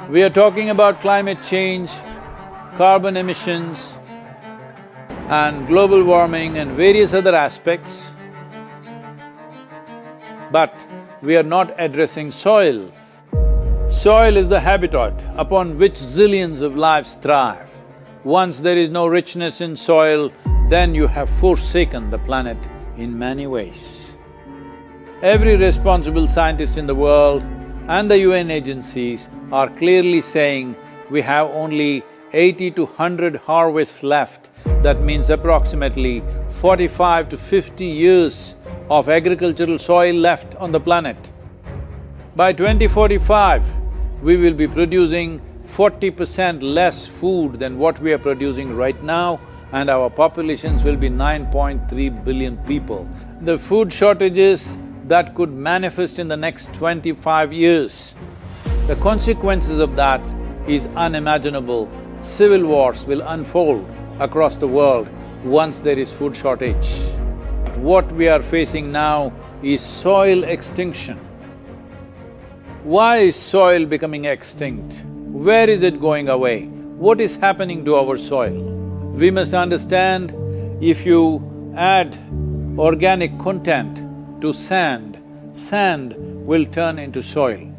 We are talking about climate change, carbon emissions and global warming and various other aspects, but we are not addressing soil. Soil is the habitat upon which zillions of lives thrive. Once there is no richness in soil, then you have forsaken the planet in many ways. Every responsible scientist in the world and the UN agencies are clearly saying we have only 80 to 100 harvests left. That means approximately 45 to 50 years of agricultural soil left on the planet. By 2045, we will be producing 40% less food than what we are producing right now, and our populations will be 9.3 billion people. The food shortages that could manifest in the next 25 years, the consequences of that is unimaginable. Civil wars will unfold across the world once there is food shortage. What we are facing now is soil extinction. Why is soil becoming extinct? Where is it going away? What is happening to our soil? We must understand, if you add organic content to sand, sand will turn into soil.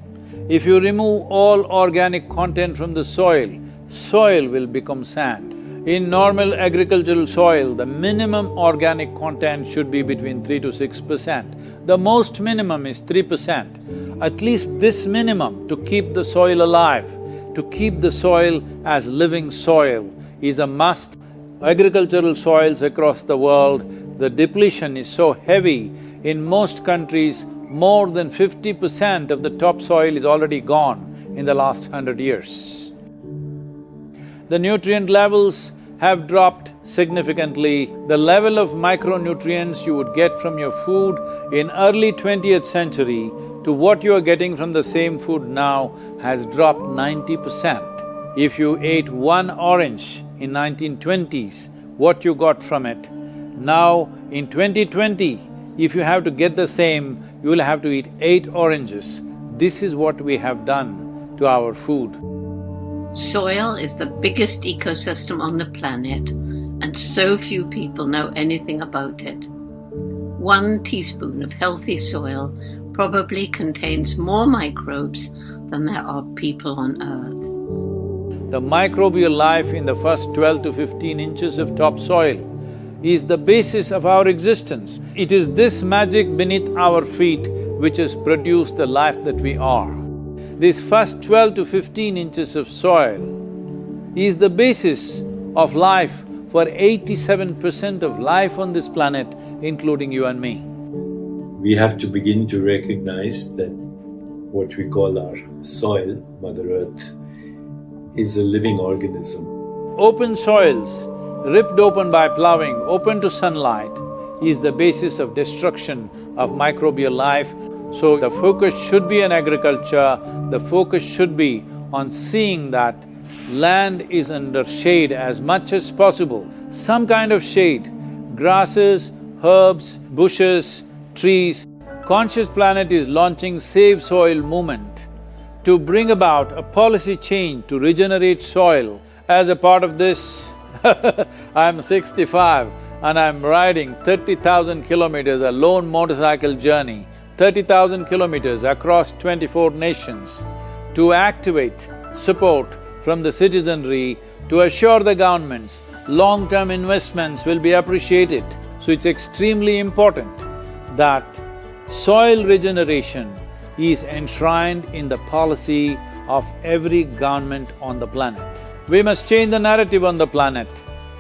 If you remove all organic content from the soil, soil will become sand. In normal agricultural soil, the minimum organic content should be between 3 to 6%. The most minimum is 3%. At least this minimum to keep the soil alive, to keep the soil as living soil is a must. Agricultural soils across the world, the depletion is so heavy, in most countries, more than 50% of the topsoil is already gone in the last 100 years. The nutrient levels have dropped significantly. The level of micronutrients you would get from your food in early 20th century to what you are getting from the same food now has dropped 90%. If you ate one orange in 1920s, what you got from it, now in 2020, if you have to get the same, you will have to eat 8 oranges. This is what we have done to our food. Soil is the biggest ecosystem on the planet, and so few people know anything about it. 1 teaspoon of healthy soil probably contains more microbes than there are people on Earth. The microbial life in the first 12 to 15 inches of topsoil is the basis of our existence. It is this magic beneath our feet which has produced the life that we are. This first 12 to 15 inches of soil is the basis of life for 87% of life on this planet, including you and me. We have to begin to recognize that what we call our soil, Mother Earth, is a living organism. Open soils, ripped open by ploughing, open to sunlight, is the basis of destruction of microbial life. So the focus should be on agriculture, the focus should be on seeing that land is under shade as much as possible, some kind of shade, grasses, herbs, bushes, trees. Conscious Planet is launching Save Soil movement to bring about a policy change to regenerate soil. As a part of this, I'm 65 and I'm riding 30,000 kilometers, a lone motorcycle journey, 30,000 kilometers across 24 nations to activate support from the citizenry to assure the governments long-term investments will be appreciated. So it's extremely important that soil regeneration is enshrined in the policy of every government on the planet. We must change the narrative on the planet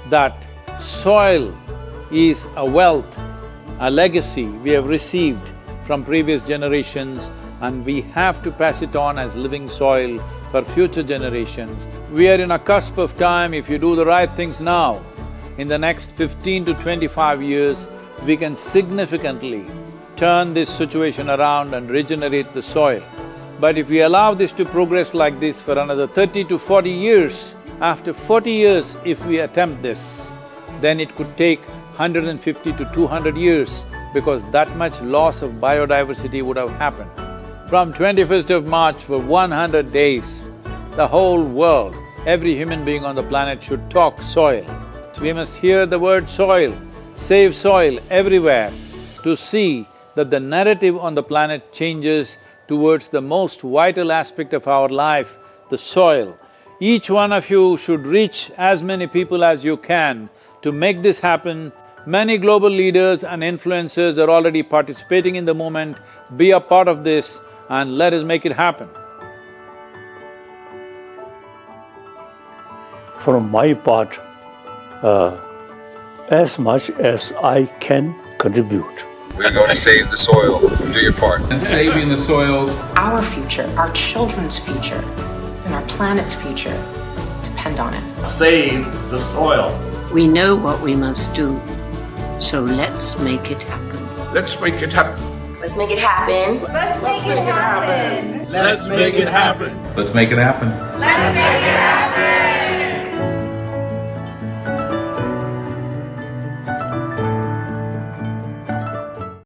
that soil is a wealth, a legacy we have received from previous generations, and we have to pass it on as living soil for future generations. We are in a cusp of time. If you do the right things now, in the next 15 to 25 years, we can significantly turn this situation around and regenerate the soil. But if we allow this to progress like this for another 30 to 40 years, after 40 years if we attempt this, then it could take 150 to 200 years because that much loss of biodiversity would have happened. From 21st of March for 100 days, the whole world, every human being on the planet should talk soil. We must hear the word soil, save soil everywhere to see that the narrative on the planet changes towards the most vital aspect of our life, the soil. Each one of you should reach as many people as you can to make this happen. Many global leaders and influencers are already participating in the movement. Be a part of this and let us make it happen. From my part, as much as I can contribute. We're going to save the soil. Do your part. And saving the soils. Our future, our children's future, and our planet's future depend on it. Save the soil. We know what we must do, so let's make it happen. Let's make it happen. Let's make it happen. Let's make it happen. Let's make it happen. Let's make it happen. Let's make